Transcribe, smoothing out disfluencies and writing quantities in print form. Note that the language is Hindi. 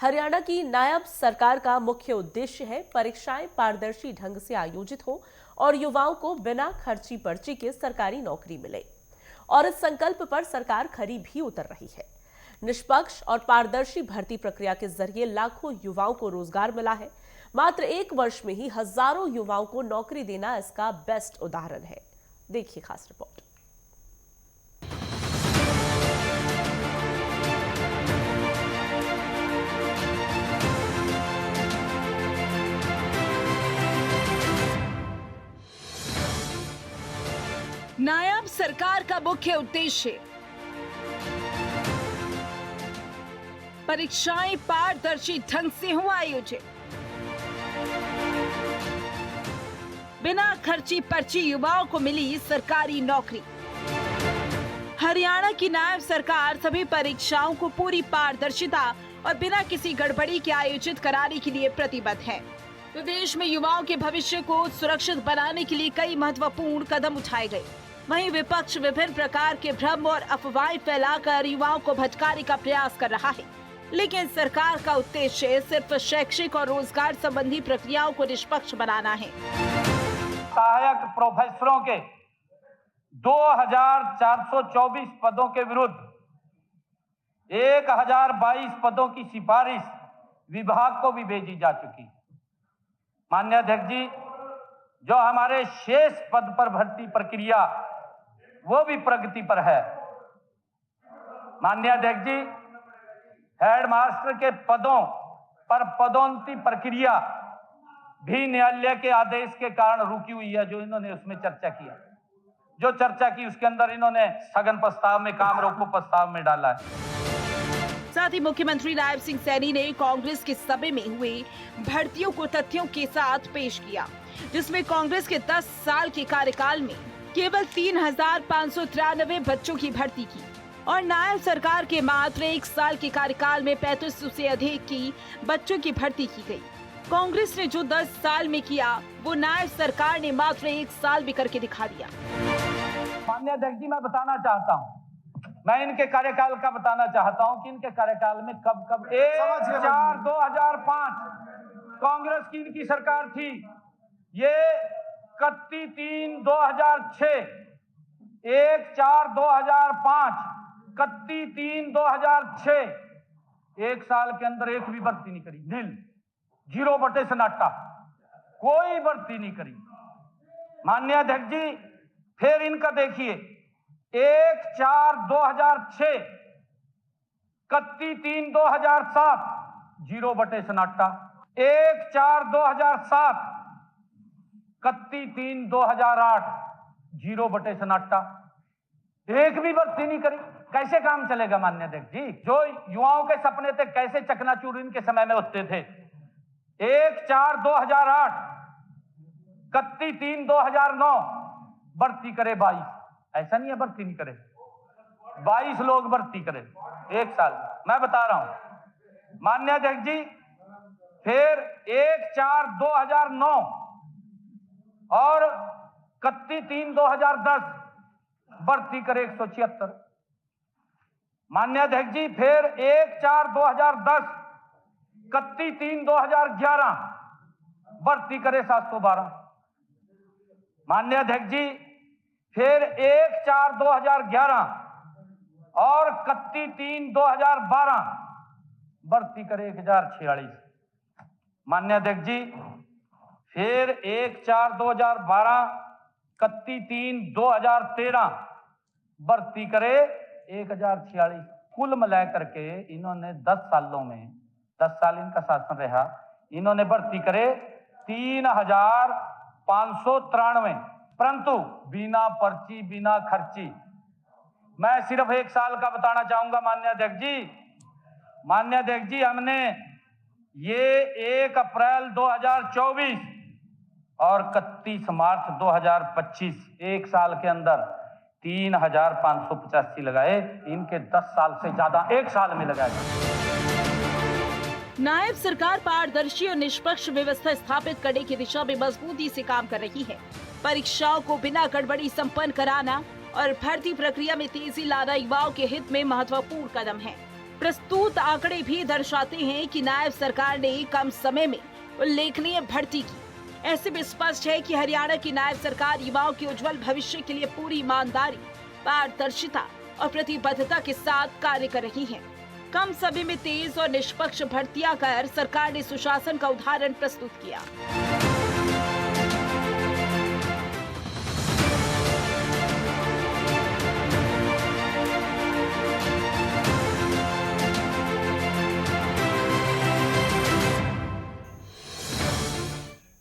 हरियाणा की नायब सरकार का मुख्य उद्देश्य है परीक्षाएं पारदर्शी ढंग से आयोजित हो और युवाओं को बिना खर्ची पर्ची के सरकारी नौकरी मिले। और इस संकल्प पर सरकार खरी भी उतर रही है। निष्पक्ष और पारदर्शी भर्ती प्रक्रिया के जरिए लाखों युवाओं को रोजगार मिला है। मात्र 1 वर्ष में ही हजारों युवाओं को नौकरी देना इसका बेस्ट उदाहरण है। देखिए खास रिपोर्ट। नायब सरकार का मुख्य उद्देश्य परीक्षाएं पारदर्शी ढंग से हो आयोजित, बिना खर्ची पर्ची युवाओं को मिली सरकारी नौकरी। हरियाणा की नायब सरकार सभी परीक्षाओं को पूरी पारदर्शिता और बिना किसी गड़बड़ी के आयोजित कराने के लिए प्रतिबद्ध है। प्रदेश में युवाओं के भविष्य को सुरक्षित बनाने के लिए कई महत्वपूर्ण कदम उठाए गए। वहीं विपक्ष विभिन्न प्रकार के भ्रम और अफवाहें फैलाकर युवाओं को भटकाने का प्रयास कर रहा है, लेकिन सरकार का उद्देश्य सिर्फ शैक्षिक और रोजगार संबंधी प्रक्रियाओं को निष्पक्ष बनाना है। सहायक प्रोफेसरों के 2424 पदों के विरुद्ध 1022 पदों की सिफारिश विभाग को भी भेजी जा चुकी। माननीय अध्यक्ष जी, जो हमारे शेष पद पर भर्ती प्रक्रिया वो भी प्रगति पर है। माननीय अध्यक्ष जी, हेडमास्टर के पदों पर पदोन्नति प्रक्रिया भी न्यायालय के आदेश के कारण रुकी हुई है। जो इन्होंने उसमें चर्चा की उसके अंदर इन्होंने स्थगन प्रस्ताव में काम रोको प्रस्ताव में डाला है। साथ ही मुख्यमंत्री नायब सिंह सैनी ने कांग्रेस के सभा में हुए भर्तियों को तथ्यों के साथ पेश किया, जिसमें कांग्रेस के 10 साल के कार्यकाल में केवल 3593 बच्चों की भर्ती की और नायब सरकार के मात्र 1 साल के कार्यकाल में 3500 से अधिक की बच्चों की भर्ती की गई। कांग्रेस ने जो 10 साल में किया वो नायब सरकार ने मात्र 1 साल में करके दिखा दिया। माननीय अध्यक्ष जी, मैं बताना चाहता हूँ, मैं इनके कार्यकाल का बताना चाहता हूं कि इनके कार्यकाल में कब 1/4/2005 कांग्रेस की इनकी सरकार थी। ये 31/3/2006, 1/4/2005, 31/3/2006, 1 साल के अंदर एक भी भर्ती नहीं करी। नील, 0 बटे सन्नाटा, कोई भर्ती नहीं करी। माननीय अध्यक्ष जी, फिर इनका देखिए, 1/4/2006, 31/3/2007, 0 बटे सन्नाटा, 1/4/2007, 31/3/2008, 0 बटे सन्नाटा, एक भी भर्ती नहीं करी। कैसे काम चलेगा माननीय अध्यक्ष जी? जो युवाओं के सपने थे कैसे चकनाचूर इनके समय में होते थे। 1/4/2008, 31/3/2009 भर्ती करे 22। ऐसा नहीं है भर्ती नहीं करे, 22 लोग भर्ती करे 1 साल। मैं बता रहा हूं माननीय अध्यक्ष जी, फिर 1/4/2009 और 31/3/2010 भर्ती करे 176। माननीय अध्यक्ष जी, फिर 1/4/2010, 31/3/2011 भर्ती करे 712। माननीय अध्यक्ष जी, फिर 1/4/2011 और 31/3/2012 भर्ती करे 1046। माननीय अध्यक्ष जी, फिर 1/4/2012, 31/3/2013 भर्ती करे 1046। कुल मिलाकर के इन्होंने 10 सालों में, 10 साल इनका शासन रहा, इन्होंने भर्ती करे 3593, परंतु बिना पर्ची बिना खर्ची। मैं सिर्फ 1 साल का बताना चाहूंगा माननीय अध्यक्ष जी, हमने ये 1 अप्रैल 2024 और 31 मार्च 2025 1 साल के अंदर 3585 लगाए। इनके 10 साल से ज्यादा 1 साल में लगाए। नायब सरकार पारदर्शी और निष्पक्ष व्यवस्था स्थापित करने की दिशा में मजबूती से काम कर रही है। परीक्षाओं को बिना गड़बड़ी संपन्न कराना और भर्ती प्रक्रिया में तेजी लाना युवाओं के हित में महत्वपूर्ण कदम है। प्रस्तुत आंकड़े भी दर्शाते हैं कि नायब सरकार ने कम समय में उल्लेखनीय भर्ती की। ऐसे में स्पष्ट है कि हरियाणा की नायब सरकार युवाओं के उज्जवल भविष्य के लिए पूरी ईमानदारी, पारदर्शिता और प्रतिबद्धता के साथ कार्य कर रही है। कम समय में तेज और निष्पक्ष भर्तियां कर सरकार ने सुशासन का उदाहरण प्रस्तुत किया।